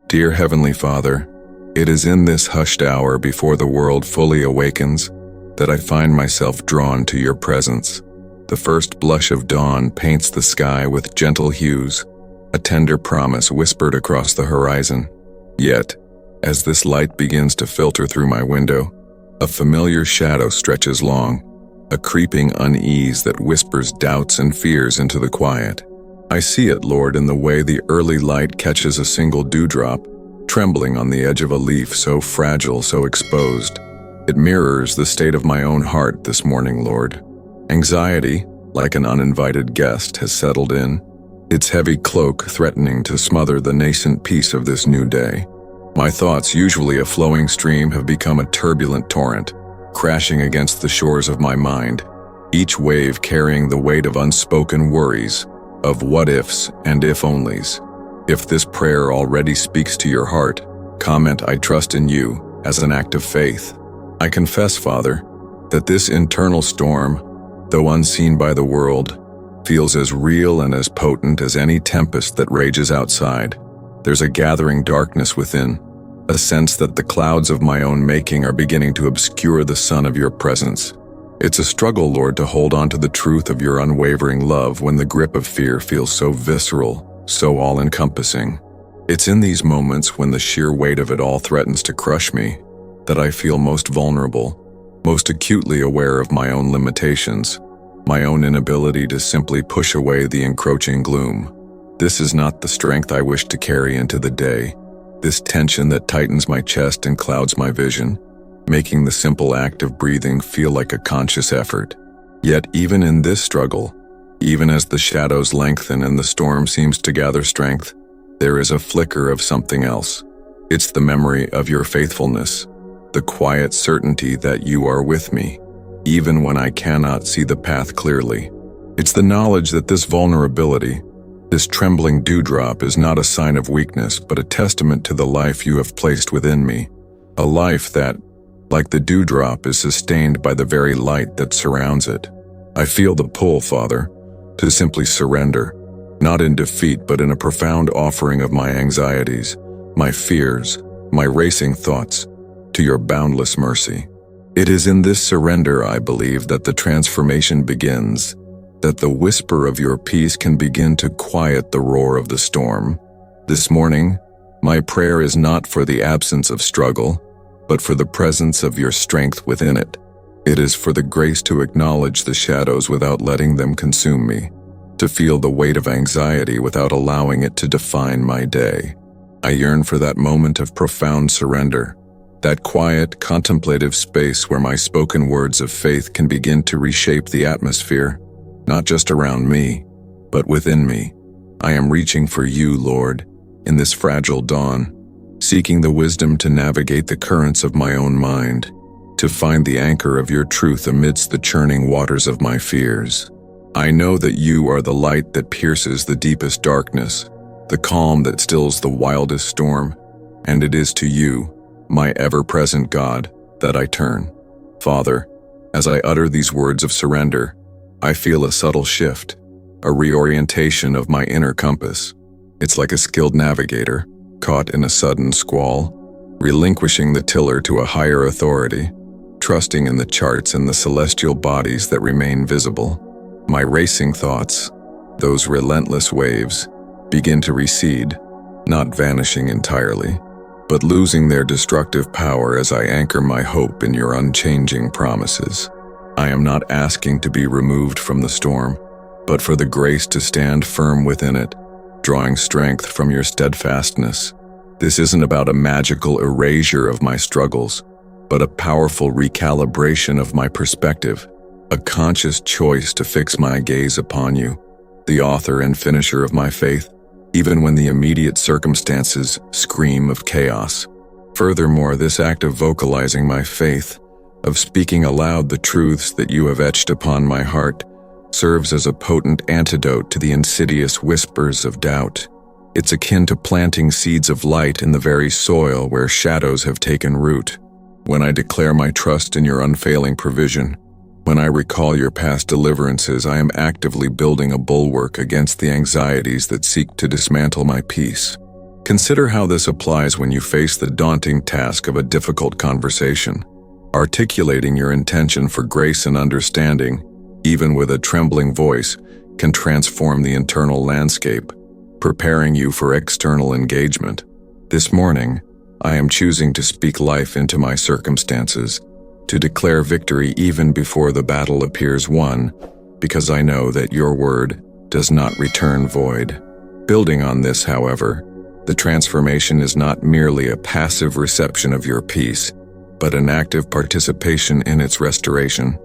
Dear Heavenly Father, it is in this hushed hour before the world fully awakens that I find myself drawn to your presence. The first blush of dawn paints the sky with gentle hues, a tender promise whispered across the horizon. Yet, as this light begins to filter through my window, a familiar shadow stretches long, a creeping unease that whispers doubts and fears into the quiet. I see it, Lord, in the way the early light catches a single dewdrop, trembling on the edge of a leaf so fragile, so exposed. It mirrors the state of my own heart this morning, Lord. Anxiety, like an uninvited guest, has settled in, its heavy cloak threatening to smother the nascent peace of this new day. My thoughts, usually a flowing stream, have become a turbulent torrent, crashing against the shores of my mind, each wave carrying the weight of unspoken worries, of what-ifs and if-onlys. If this prayer already speaks to your heart, comment "I trust in you" as an act of faith. I confess, Father, that this internal storm, though unseen by the world, feels as real and as potent as any tempest that rages outside. There's a gathering darkness within, a sense that the clouds of my own making are beginning to obscure the sun of your presence. It's a struggle, Lord, to hold on to the truth of your unwavering love when the grip of fear feels so visceral, so all-encompassing. It's in these moments when the sheer weight of it all threatens to crush me that I feel most vulnerable, most acutely aware of my own limitations, my own inability to simply push away the encroaching gloom. This is not the strength I wish to carry into the day, this tension that tightens my chest and clouds my vision, making the simple act of breathing feel like a conscious effort. Yet even in this struggle, even as the shadows lengthen and the storm seems to gather strength, there is a flicker of something else. It's the memory of your faithfulness, the quiet certainty that you are with me, even when I cannot see the path clearly. It's the knowledge that this vulnerability, this trembling dewdrop, is not a sign of weakness, but a testament to the life you have placed within me, a life that, like the dewdrop, is sustained by the very light that surrounds it. I feel the pull, Father, to simply surrender, not in defeat but in a profound offering of my anxieties, my fears, my racing thoughts, to your boundless mercy. It is in this surrender, I believe, that the transformation begins, that the whisper of your peace can begin to quiet the roar of the storm. This morning, my prayer is not for the absence of struggle, but for the presence of your strength within it. It is for the grace to acknowledge the shadows without letting them consume me, to feel the weight of anxiety without allowing it to define my day. I yearn for that moment of profound surrender, that quiet, contemplative space where my spoken words of faith can begin to reshape the atmosphere, not just around me, but within me. I am reaching for you, Lord, in this fragile dawn, seeking the wisdom to navigate the currents of my own mind, to find the anchor of your truth amidst the churning waters of my fears. I know that you are the light that pierces the deepest darkness, the calm that stills the wildest storm, and it is to you, my ever-present God, that I turn. Father, as I utter these words of surrender, I feel a subtle shift, a reorientation of my inner compass. It's like a skilled navigator, caught in a sudden squall, relinquishing the tiller to a higher authority, trusting in the charts and the celestial bodies that remain visible. My racing thoughts, those relentless waves, begin to recede, not vanishing entirely, but losing their destructive power as I anchor my hope in your unchanging promises. I am not asking to be removed from the storm, but for the grace to stand firm within it, drawing strength from your steadfastness. This isn't about a magical erasure of my struggles, but a powerful recalibration of my perspective, a conscious choice to fix my gaze upon you, the author and finisher of my faith, even when the immediate circumstances scream of chaos. Furthermore, this act of vocalizing my faith, of speaking aloud the truths that you have etched upon my heart, serves as a potent antidote to the insidious whispers of doubt. It's akin to planting seeds of light in the very soil where shadows have taken root. When I declare my trust in your unfailing provision, when I recall your past deliverances, I am actively building a bulwark against the anxieties that seek to dismantle my peace. Consider how this applies when you face the daunting task of a difficult conversation. Articulating your intention for grace and understanding, even with a trembling voice, can transform the internal landscape, preparing you for external engagement. This morning, I am choosing to speak life into my circumstances, to declare victory even before the battle appears won, because I know that your word does not return void. Building on this, however, the transformation is not merely a passive reception of your peace, but an active participation in its restoration.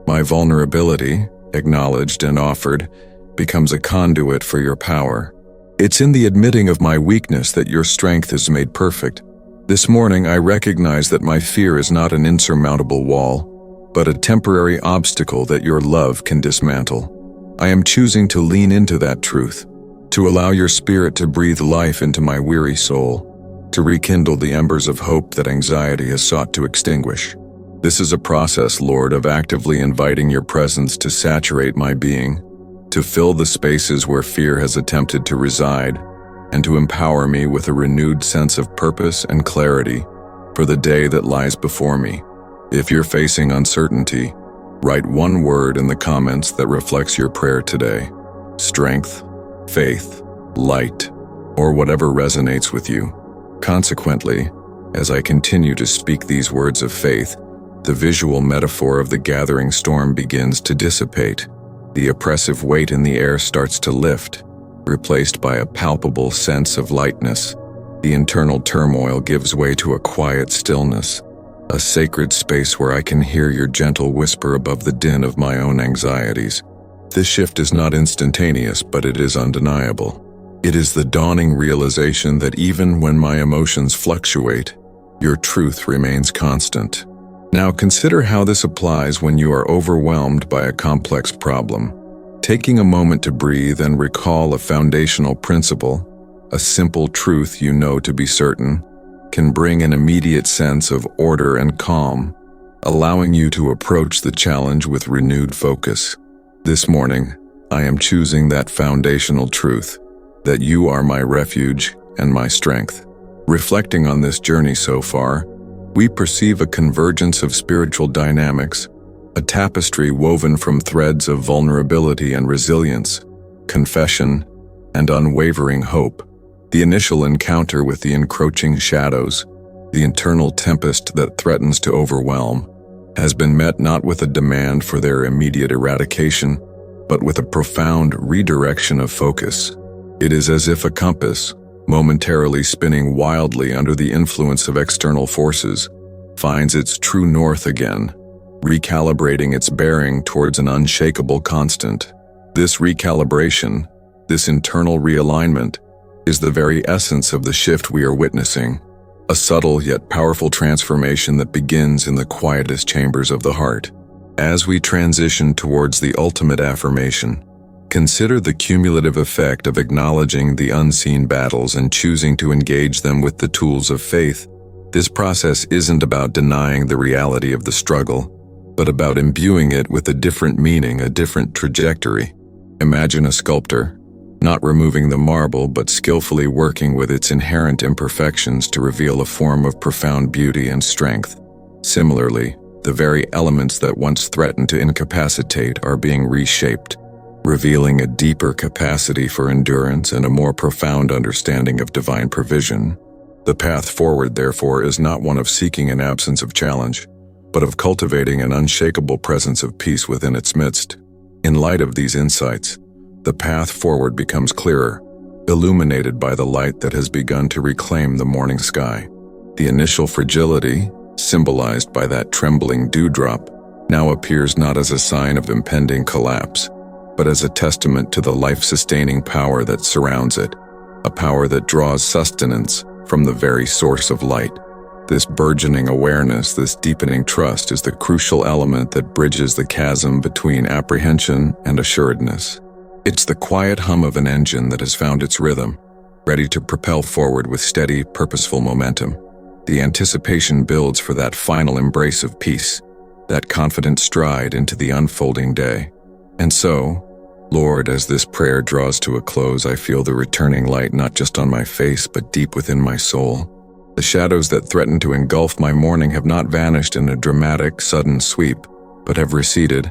My vulnerability, acknowledged and offered, becomes a conduit for your power. It's in the admitting of my weakness that your strength is made perfect. This morning I recognize that my fear is not an insurmountable wall, but a temporary obstacle that your love can dismantle. I am choosing to lean into that truth, to allow your spirit to breathe life into my weary soul, to rekindle the embers of hope that anxiety has sought to extinguish. This is a process, Lord, of actively inviting your presence to saturate my being, to fill the spaces where fear has attempted to reside, and to empower me with a renewed sense of purpose and clarity for the day that lies before me. If you're facing uncertainty, write one word in the comments that reflects your prayer today: strength, faith, light, or whatever resonates with you. Consequently, as I continue to speak these words of faith, the visual metaphor of the gathering storm begins to dissipate. The oppressive weight in the air starts to lift, replaced by a palpable sense of lightness. The internal turmoil gives way to a quiet stillness, a sacred space where I can hear your gentle whisper above the din of my own anxieties. This shift is not instantaneous, but it is undeniable. It is the dawning realization that even when my emotions fluctuate, your truth remains constant. Now consider how this applies when you are overwhelmed by a complex problem. Taking a moment to breathe and recall a foundational principle, a simple truth you know to be certain, can bring an immediate sense of order and calm, allowing you to approach the challenge with renewed focus. This morning, I am choosing that foundational truth, that you are my refuge and my strength. Reflecting on this journey so far, we perceive a convergence of spiritual dynamics, a tapestry woven from threads of vulnerability and resilience, confession, and unwavering hope. The initial encounter with the encroaching shadows, the internal tempest that threatens to overwhelm, has been met not with a demand for their immediate eradication, but with a profound redirection of focus. It is as if a compass, momentarily spinning wildly under the influence of external forces, finds its true north again, recalibrating its bearing towards an unshakable constant. This recalibration, this internal realignment, is the very essence of the shift we are witnessing, a subtle yet powerful transformation that begins in the quietest chambers of the heart. As we transition towards the ultimate affirmation, consider the cumulative effect of acknowledging the unseen battles and choosing to engage them with the tools of faith. This process isn't about denying the reality of the struggle, but about imbuing it with a different meaning, a different trajectory. Imagine a sculptor, not removing the marble but skillfully working with its inherent imperfections to reveal a form of profound beauty and strength. Similarly, the very elements that once threatened to incapacitate are being reshaped, revealing a deeper capacity for endurance and a more profound understanding of divine provision. The path forward, therefore, is not one of seeking an absence of challenge, but of cultivating an unshakable presence of peace within its midst. In light of these insights, the path forward becomes clearer, illuminated by the light that has begun to reclaim the morning sky. The initial fragility, symbolized by that trembling dewdrop, now appears not as a sign of impending collapse, but as a testament to the life-sustaining power that surrounds it, a power that draws sustenance from the very source of light. This burgeoning awareness, this deepening trust, is the crucial element that bridges the chasm between apprehension and assuredness. It's the quiet hum of an engine that has found its rhythm, ready to propel forward with steady, purposeful momentum. The anticipation builds for that final embrace of peace, that confident stride into the unfolding day. And so, Lord, as this prayer draws to a close, I feel the returning light not just on my face, but deep within my soul. The shadows that threaten to engulf my morning have not vanished in a dramatic, sudden sweep, but have receded,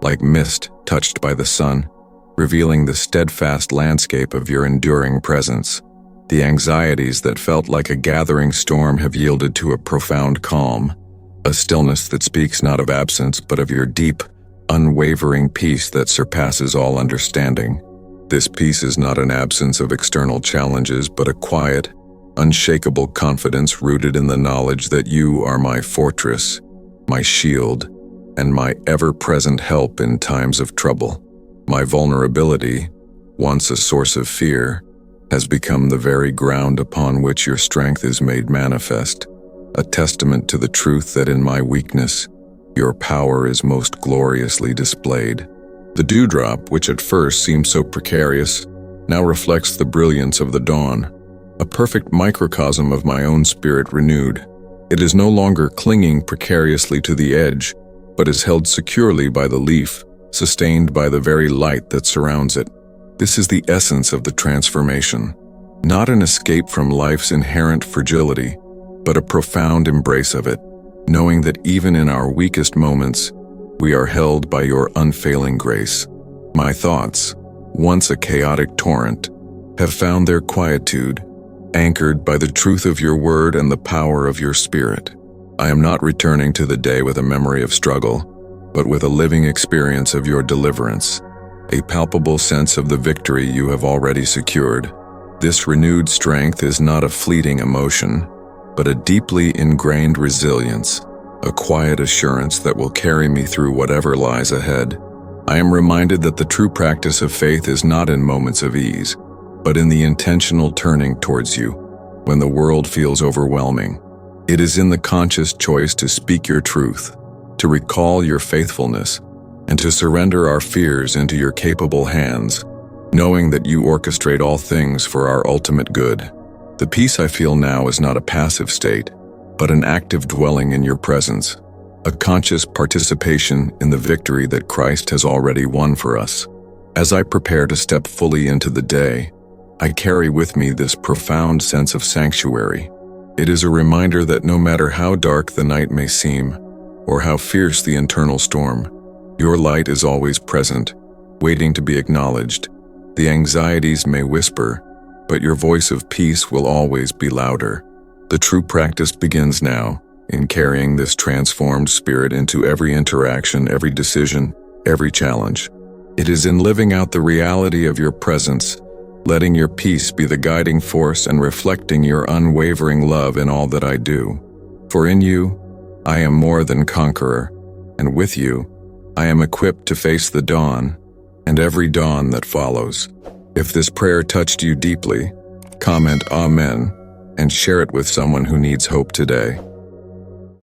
like mist touched by the sun, revealing the steadfast landscape of your enduring presence. The anxieties that felt like a gathering storm have yielded to a profound calm, a stillness that speaks not of absence, but of your deep, unwavering peace that surpasses all understanding. This peace is not an absence of external challenges, but a quiet, unshakable confidence rooted in the knowledge that you are my fortress, my shield, and my ever-present help in times of trouble. My vulnerability, once a source of fear, has become the very ground upon which your strength is made manifest, a testament to the truth that in my weakness, your power is most gloriously displayed. The dewdrop, which at first seemed so precarious, now reflects the brilliance of the dawn, a perfect microcosm of my own spirit renewed. It is no longer clinging precariously to the edge, but is held securely by the leaf, sustained by the very light that surrounds it. This is the essence of the transformation, not an escape from life's inherent fragility, but a profound embrace of it, knowing that even in our weakest moments, we are held by your unfailing grace. My thoughts, once a chaotic torrent, have found their quietude, anchored by the truth of your word and the power of your spirit. I am not returning to the day with a memory of struggle, but with a living experience of your deliverance, a palpable sense of the victory you have already secured. This renewed strength is not a fleeting emotion, but a deeply ingrained resilience, a quiet assurance that will carry me through whatever lies ahead. I am reminded that the true practice of faith is not in moments of ease, but in the intentional turning towards you when the world feels overwhelming. It is in the conscious choice to speak your truth, to recall your faithfulness, and to surrender our fears into your capable hands, knowing that you orchestrate all things for our ultimate good. The peace I feel now is not a passive state, but an active dwelling in your presence, a conscious participation in the victory that Christ has already won for us. As I prepare to step fully into the day, I carry with me this profound sense of sanctuary. It is a reminder that no matter how dark the night may seem, or how fierce the internal storm, your light is always present, waiting to be acknowledged. The anxieties may whisper, but your voice of peace will always be louder. The true practice begins now, in carrying this transformed spirit into every interaction, every decision, every challenge. It is in living out the reality of your presence, letting your peace be the guiding force and reflecting your unwavering love in all that I do. For in you, I am more than conqueror, and with you, I am equipped to face the dawn and every dawn that follows. If this prayer touched you deeply, comment Amen and share it with someone who needs hope today.